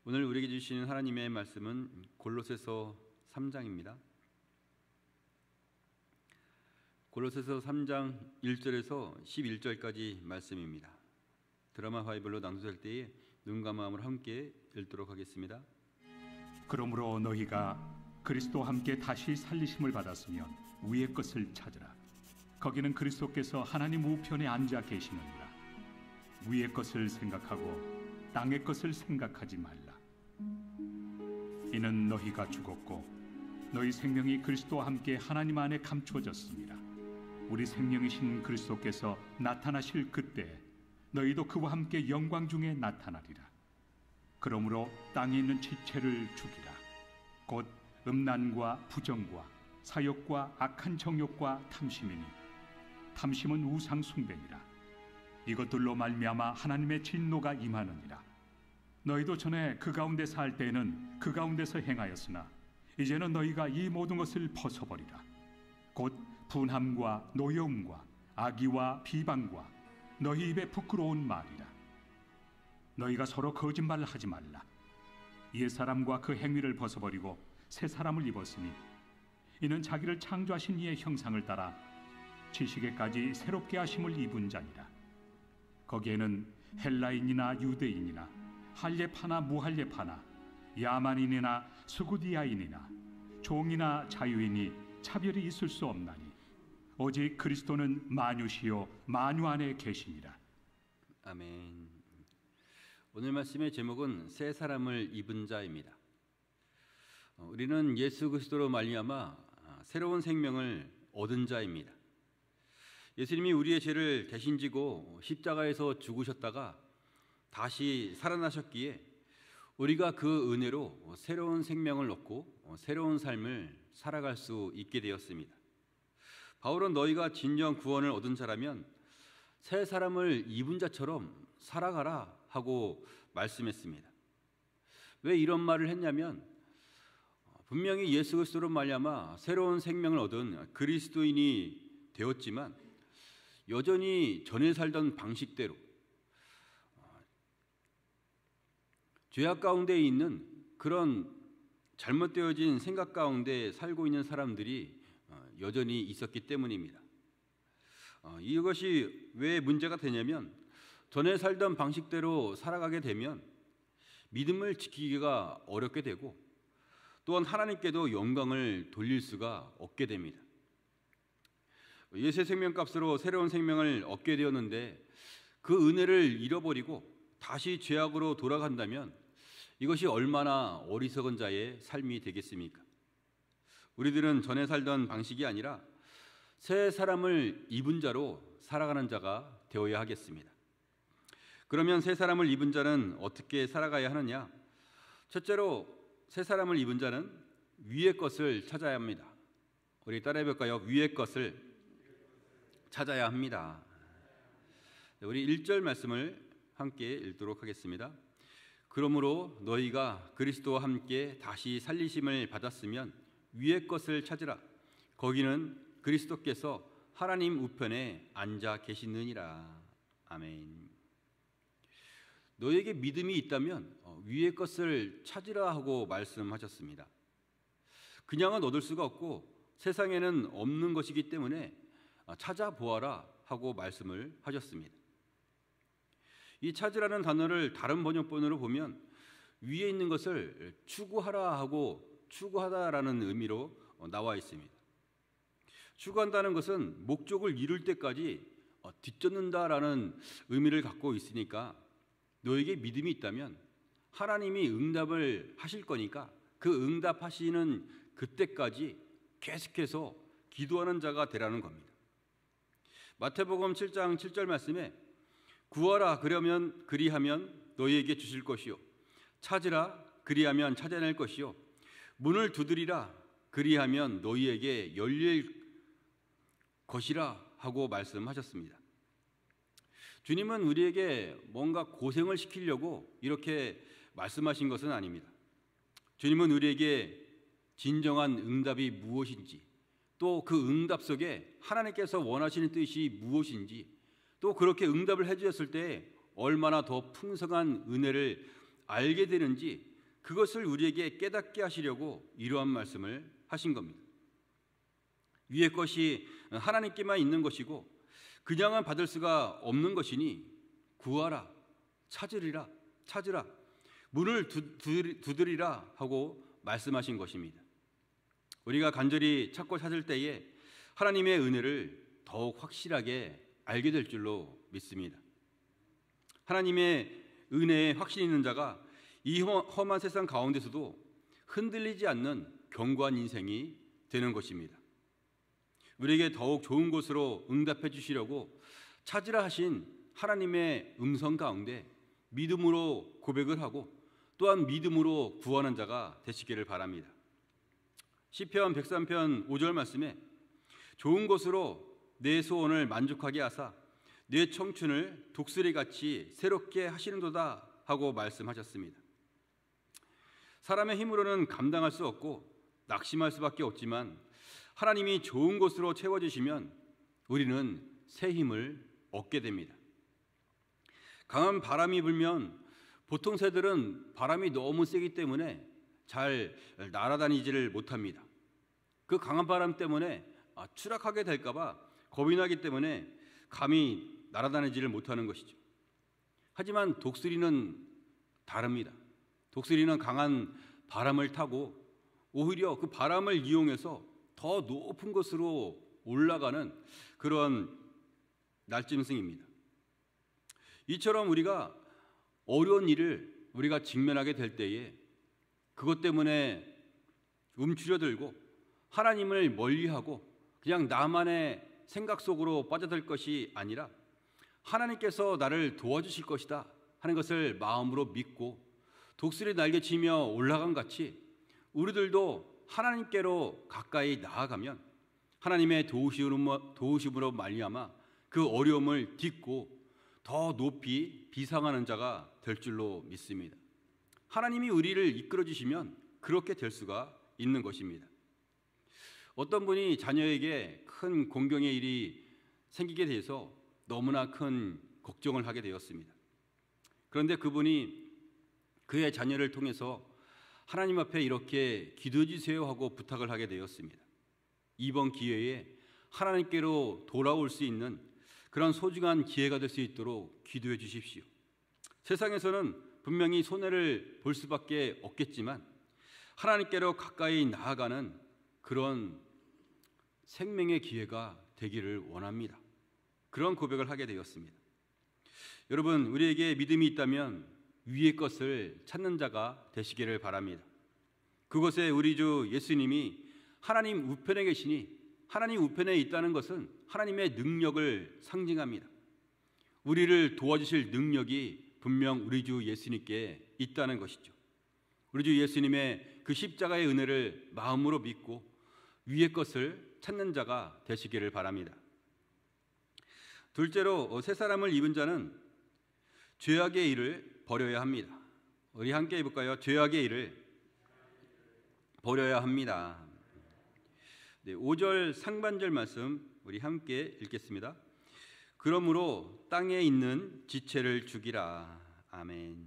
오늘 우리에게 주시는 하나님의 말씀은 골로새서 3장입니다. 골로새서 3장 1절에서 11절까지 말씀입니다. 드라마 바이블로 낭독할 때에 눈과 마음으로 함께 읽도록 하겠습니다. 그러므로 너희가 그리스도와 함께 다시 살리심을 받았으면 위의 것을 찾으라. 거기는 그리스도께서 하나님 우편에 앉아 계시느니라. 위의 것을 생각하고 땅의 것을 생각하지 말라. 이는 너희가 죽었고 너희 생명이 그리스도와 함께 하나님 안에 감추어졌습니다. 우리 생명이신 그리스도께서 나타나실 그때 너희도 그와 함께 영광 중에 나타나리라. 그러므로 땅에 있는 지체를 죽이라. 곧 음란과 부정과 사욕과 악한 정욕과 탐심이니 탐심은 우상 숭배니라. 이것들로 말미암아 하나님의 진노가 임하느니라. 너희도 전에 그 가운데 살 때에는 그 가운데서 행하였으나 이제는 너희가 이 모든 것을 벗어버리라. 곧 분함과 노여움과 악의와 비방과 너희 입에 부끄러운 말이라. 너희가 서로 거짓말을 하지 말라. 옛사람과 그 행위를 벗어버리고 새 사람을 입었으니 이는 자기를 창조하신 이의 형상을 따라 지식에까지 새롭게 하심을 입은 자니라. 거기에는 헬라인이나 유대인이나 할례파나 무할례파나 야만인이나 스구디아인이나 종이나 자유인이 차별이 있을 수 없나니 오직 그리스도는 만유시요 만유 안에 계시니라. 아멘. 오늘 말씀의 제목은 새 사람을 입은 자입니다. 우리는 예수 그리스도로 말미암아 새로운 생명을 얻은 자입니다. 예수님이 우리의 죄를 대신 지고 십자가에서 죽으셨다가 다시 살아나셨기에 우리가 그 은혜로 새로운 생명을 얻고 새로운 삶을 살아갈 수 있게 되었습니다. 바울은 너희가 진정 구원을 얻은 자라면 새 사람을 입은 자처럼 살아가라 하고 말씀했습니다. 왜 이런 말을 했냐면 분명히 예수 그리스도로 말미암아 새로운 생명을 얻은 그리스도인이 되었지만 여전히 전에 살던 방식대로 죄악 가운데 있는 그런 잘못되어진 생각 가운데 살고 있는 사람들이 여전히 있었기 때문입니다. 이것이 왜 문제가 되냐면 전에 살던 방식대로 살아가게 되면 믿음을 지키기가 어렵게 되고 또한 하나님께도 영광을 돌릴 수가 없게 됩니다. 예수의 생명값으로 새로운 생명을 얻게 되었는데 그 은혜를 잃어버리고 다시 죄악으로 돌아간다면 이것이 얼마나 어리석은 자의 삶이 되겠습니까? 우리들은 전에 살던 방식이 아니라 새 사람을 입은 자로 살아가는 자가 되어야 하겠습니다. 그러면 새 사람을 입은 자는 어떻게 살아가야 하느냐? 첫째로 새 사람을 입은 자는 위의 것을 찾아야 합니다. 우리 따라해 볼까요? 위의 것을 찾아야 합니다. 우리 1절 말씀을 함께 읽도록 하겠습니다. 그러므로 너희가 그리스도와 함께 다시 살리심을 받았으면 위의 것을 찾으라. 거기는 그리스도께서 하나님 우편에 앉아 계시느니라. 아멘. 너에게 믿음이 있다면 위의 것을 찾으라 하고 말씀하셨습니다. 그냥은 얻을 수가 없고 세상에는 없는 것이기 때문에 찾아보아라 하고 말씀을 하셨습니다. 이 찾으라는 단어를 다른 번역본으로 보면 위에 있는 것을 추구하라 하고 추구하다라는 의미로 나와 있습니다. 추구한다는 것은 목적을 이룰 때까지 뒤쫓는다라는 의미를 갖고 있으니까 너에게 믿음이 있다면 하나님이 응답을 하실 거니까 그 응답하시는 그때까지 계속해서 기도하는 자가 되라는 겁니다. 마태복음 7장 7절 말씀에 구하라 그리하면 너희에게 주실 것이요 찾으라 그리하면 찾아낼 것이요 문을 두드리라 그리하면 너희에게 열릴 것이라 하고 말씀하셨습니다. 주님은 우리에게 뭔가 고생을 시키려고 이렇게 말씀하신 것은 아닙니다. 주님은 우리에게 진정한 응답이 무엇인지 또 그 응답 속에 하나님께서 원하시는 뜻이 무엇인지 또 그렇게 응답을 해주셨을 때 얼마나 더 풍성한 은혜를 알게 되는지 그것을 우리에게 깨닫게 하시려고 이러한 말씀을 하신 겁니다. 위의 것이 하나님께만 있는 것이고 그냥은 받을 수가 없는 것이니 구하라, 찾으라, 문을 두드리라 하고 말씀하신 것입니다. 우리가 간절히 찾고 찾을 때에 하나님의 은혜를 더욱 확실하게 알게 될 줄로 믿습니다. 하나님의 은혜에 확신 있는 자가 이 험한 세상 가운데서도 흔들리지 않는 견고한 인생이 되는 것입니다. 우리에게 더욱 좋은 곳으로 응답해 주시려고 찾으라 하신 하나님의 음성 가운데 믿음으로 고백을 하고 또한 믿음으로 구하는 자가 되시기를 바랍니다. 시편 103편 5절 말씀에 좋은 곳으로 내 소원을 만족하게 하사 내 청춘을 독수리같이 새롭게 하시는도다 하고 말씀하셨습니다. 사람의 힘으로는 감당할 수 없고 낙심할 수밖에 없지만 하나님이 좋은 곳으로 채워주시면 우리는 새 힘을 얻게 됩니다. 강한 바람이 불면 보통 새들은 바람이 너무 세기 때문에 잘 날아다니지를 못합니다. 그 강한 바람 때문에 추락하게 될까 봐 겁이 나기 때문에 감히 날아다니지를 못하는 것이죠. 하지만 독수리는 다릅니다. 독수리는 강한 바람을 타고 오히려 그 바람을 이용해서 더 높은 곳으로 올라가는 그런 날짐승입니다. 이처럼 우리가 어려운 일을 우리가 직면하게 될 때에 그것 때문에 움츠려들고 하나님을 멀리하고 그냥 나만의 생각 속으로 빠져들 것이 아니라 하나님께서 나를 도와주실 것이다 하는 것을 마음으로 믿고 독수리 날개치며 올라간 같이 우리들도 하나님께로 가까이 나아가면 하나님의 도우심으로 말미암아 그 어려움을 딛고 더 높이 비상하는 자가 될 줄로 믿습니다. 하나님이 우리를 이끌어 주시면 그렇게 될 수가 있는 것입니다. 어떤 분이 자녀에게 큰 공경의 일이 생기게 돼서 너무나 큰 걱정을 하게 되었습니다. 그런데 그분이 그의 자녀를 통해서 하나님 앞에 이렇게 기도해 주세요 하고 부탁을 하게 되었습니다. 이번 기회에 하나님께로 돌아올 수 있는 그런 소중한 기회가 될 수 있도록 기도해 주십시오. 세상에서는 분명히 손해를 볼 수밖에 없겠지만 하나님께로 가까이 나아가는 그런 생명의 기회가 되기를 원합니다. 그런 고백을 하게 되었습니다. 여러분, 우리에게 믿음이 있다면 위의 것을 찾는 자가 되시기를 바랍니다. 그곳에 우리 주 예수님이 하나님 우편에 계시니 하나님 우편에 있다는 것은 하나님의 능력을 상징합니다. 우리를 도와주실 능력이 분명 우리 주 예수님께 있다는 것이죠. 우리 주 예수님의 그 십자가의 은혜를 마음으로 믿고 위의 것을 찾는 자가 되시기를 바랍니다. 둘째로 새 사람을 입은 자는 죄악의 일을 버려야 합니다. 우리 함께 해볼까요? 죄악의 일을 버려야 합니다. 네, 5절 상반절 말씀 우리 함께 읽겠습니다. 그러므로 땅에 있는 지체를 죽이라. 아멘.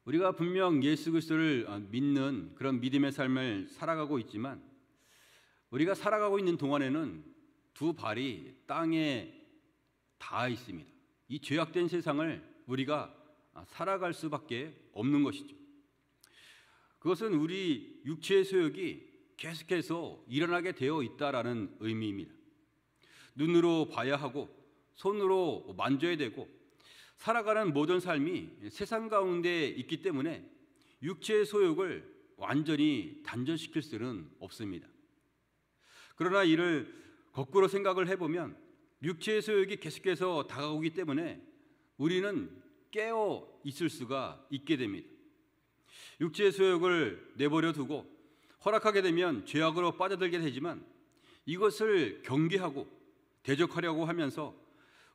우리가 분명 예수 그리스도를 믿는 그런 믿음의 삶을 살아가고 있지만 우리가 살아가고 있는 동안에는 두 발이 땅에 닿아 있습니다. 이 죄악된 세상을 우리가 살아갈 수밖에 없는 것이죠. 그것은 우리 육체의 소욕이 계속해서 일어나게 되어 있다라는 의미입니다. 눈으로 봐야 하고 손으로 만져야 되고 살아가는 모든 삶이 세상 가운데 있기 때문에 육체의 소욕을 완전히 단절시킬 수는 없습니다. 그러나 이를 거꾸로 생각을 해보면 육체의 소욕이 계속해서 다가오기 때문에 우리는 깨어 있을 수가 있게 됩니다. 육체의 소욕을 내버려 두고 허락하게 되면 죄악으로 빠져들게 되지만 이것을 경계하고 대적하려고 하면서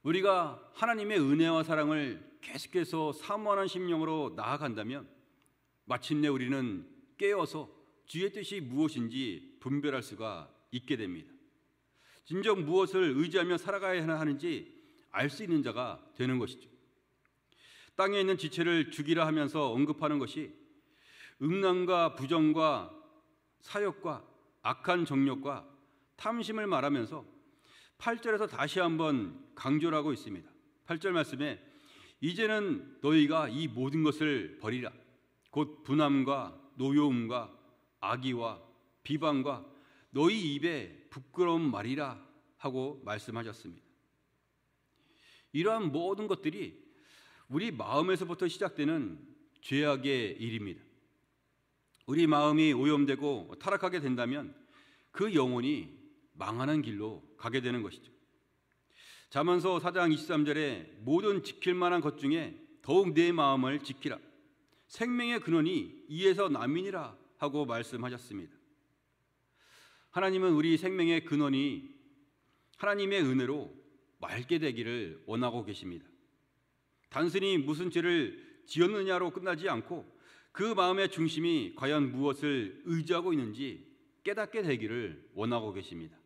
우리가 하나님의 은혜와 사랑을 계속해서 사모하는 심령으로 나아간다면 마침내 우리는 깨어서 주의 뜻이 무엇인지 분별할 수가 있게 됩니다. 진정 무엇을 의지하며 살아가야 하는지 알 수 있는 자가 되는 것이죠. 땅에 있는 지체를 죽이라 하면서 언급하는 것이 음란과 부정과 사욕과 악한 정욕과 탐심을 말하면서 8절에서 다시 한번 강조를 하고 있습니다. 8절 말씀에 이제는 너희가 이 모든 것을 버리라. 곧 분함과 노여움과 악의와 비방과 너희 입에 부끄러운 말이라 하고 말씀하셨습니다. 이러한 모든 것들이 우리 마음에서부터 시작되는 죄악의 일입니다. 우리 마음이 오염되고 타락하게 된다면 그 영혼이 망하는 길로 가게 되는 것이죠. 잠언서 4장 23절에 모든 지킬 만한 것 중에 더욱 내 마음을 지키라. 생명의 근원이 이에서 남이니라 하고 말씀하셨습니다. 하나님은 우리 생명의 근원이 하나님의 은혜로 맑게 되기를 원하고 계십니다. 단순히 무슨 죄를 지었느냐로 끝나지 않고 그 마음의 중심이 과연 무엇을 의지하고 있는지 깨닫게 되기를 원하고 계십니다.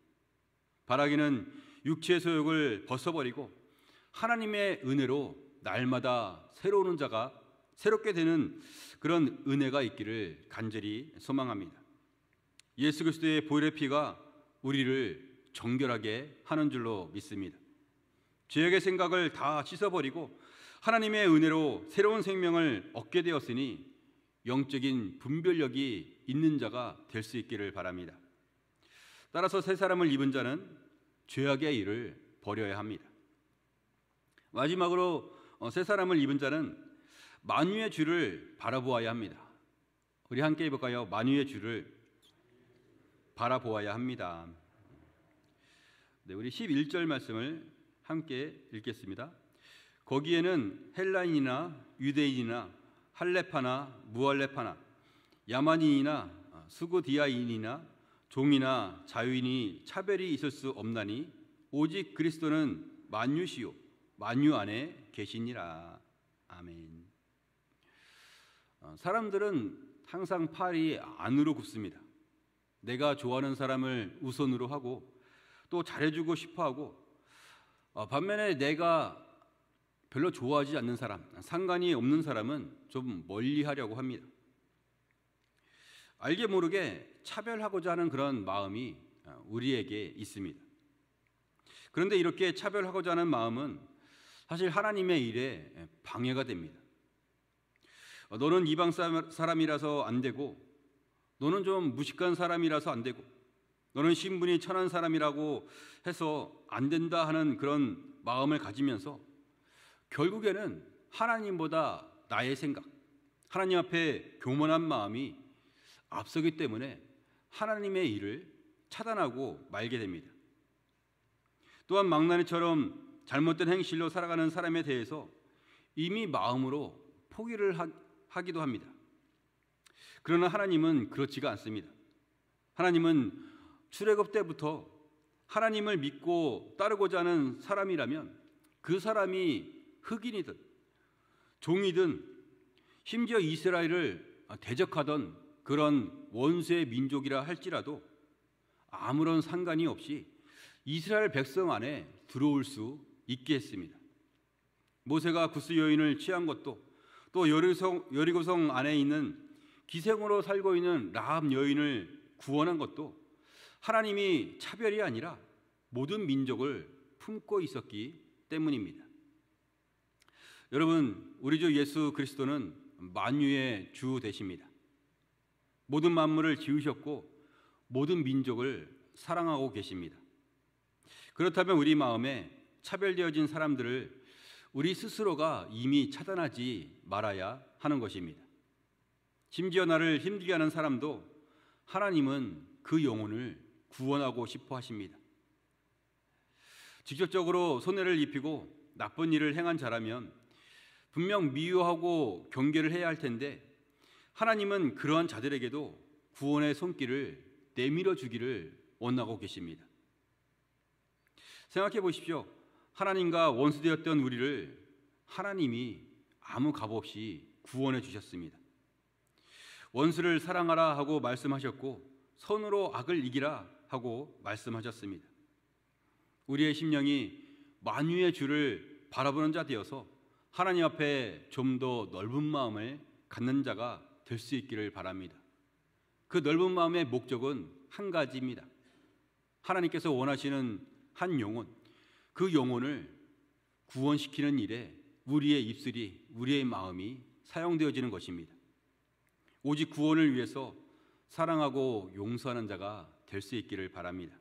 바라기는 육체의 소욕을 벗어버리고 하나님의 은혜로 날마다 새로운 자가 새롭게 되는 그런 은혜가 있기를 간절히 소망합니다. 예수 그리스도의 보혈의 피가 우리를 정결하게 하는 줄로 믿습니다. 죄악의 생각을 다 씻어버리고 하나님의 은혜로 새로운 생명을 얻게 되었으니 영적인 분별력이 있는 자가 될 수 있기를 바랍니다. 따라서 새 사람을 입은 자는 죄악의 일을 버려야 합니다. 마지막으로 새 사람을 입은 자는 만유의 주를 바라보아야 합니다. 우리 함께 해볼까요? 만유의 주를 바라보아야 합니다. 네, 우리 11절 말씀을 함께 읽겠습니다. 거기에는 헬라인이나 유대인이나 할레파나 무할레파나 야만인이나 수고디아인이나 종이나 자유인이 차별이 있을 수 없나니 오직 그리스도는 만유시요 만유 안에 계시니라. 아멘. 사람들은 항상 팔이 안으로 굽습니다. 내가 좋아하는 사람을 우선으로 하고 또 잘해주고 싶어하고 반면에 내가 별로 좋아하지 않는 사람, 상관이 없는 사람은 좀 멀리하려고 합니다. 알게 모르게 차별하고자 하는 그런 마음이 우리에게 있습니다. 그런데 이렇게 차별하고자 하는 마음은 사실 하나님의 일에 방해가 됩니다. 너는 이방 사람이라서 안 되고, 너는 좀 무식한 사람이라서 안 되고, 너는 신분이 천한 사람이라고 해서 안 된다 하는 그런 마음을 가지면서 결국에는 하나님보다 나의 생각, 하나님 앞에 교만한 마음이 앞서기 때문에 하나님의 일을 차단하고 말게 됩니다. 또한 망나니처럼 잘못된 행실로 살아가는 사람에 대해서 이미 마음으로 포기를 하기도 합니다. 그러나 하나님은 그렇지가 않습니다. 하나님은 출애굽 때부터 하나님을 믿고 따르고자 하는 사람이라면 그 사람이 흑인이든 종이든 심지어 이스라엘을 대적하던 그런 원수의 민족이라 할지라도 아무런 상관이 없이 이스라엘 백성 안에 들어올 수 있게 했습니다. 모세가 구스 여인을 취한 것도, 또 여리고성 안에 있는 기생으로 살고 있는 라합 여인을 구원한 것도 하나님이 차별이 아니라 모든 민족을 품고 있었기 때문입니다. 여러분, 우리 주 예수 그리스도는 만유의 주 되십니다. 모든 만물을 지으셨고 모든 민족을 사랑하고 계십니다. 그렇다면 우리 마음에 차별되어진 사람들을 우리 스스로가 이미 차단하지 말아야 하는 것입니다. 심지어 나를 힘들게 하는 사람도 하나님은 그 영혼을 구원하고 싶어 하십니다. 직접적으로 손해를 입히고 나쁜 일을 행한 자라면 분명 미워하고 경계를 해야 할 텐데 하나님은 그러한 자들에게도 구원의 손길을 내밀어 주기를 원하고 계십니다. 생각해 보십시오. 하나님과 원수되었던 우리를 하나님이 아무 값 없이 구원해 주셨습니다. 원수를 사랑하라 하고 말씀하셨고 선으로 악을 이기라 하고 말씀하셨습니다. 우리의 심령이 만유의 주를 바라보는 자 되어서 하나님 앞에 좀 더 넓은 마음을 갖는 자가 될 수 있기를 바랍니다. 그 넓은 마음의 목적은 한 가지입니다. 하나님께서 원하시는 한 영혼, 그 영혼을 구원시키는 일에 우리의 입술이, 우리의 마음이 사용되어지는 것입니다. 오직 구원을 위해서 사랑하고 용서하는 자가 될 수 있기를 바랍니다.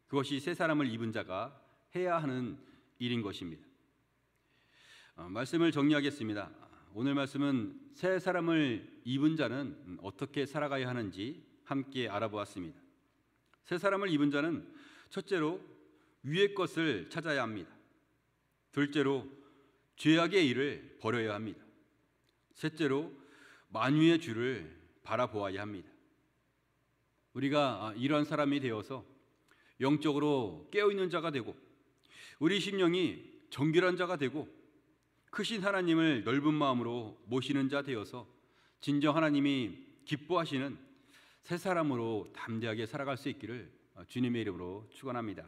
그것이 새 사람을 입은 자가 해야 하는 일인 것입니다. 말씀을 정리하겠습니다. 오늘 말씀은 새 사람을 입은 자는 어떻게 살아가야 하는지 함께 알아보았습니다. 새 사람을 입은 자는 첫째로 위의 것을 찾아야 합니다. 둘째로 죄악의 일을 버려야 합니다. 셋째로 만유의 주를 바라보아야 합니다. 우리가 이런 사람이 되어서 영적으로 깨어있는 자가 되고 우리 심령이 정결한 자가 되고 크신 하나님을 넓은 마음으로 모시는 자 되어서 진정 하나님이 기뻐하시는 새 사람으로 담대하게 살아갈 수 있기를 주님의 이름으로 축원합니다.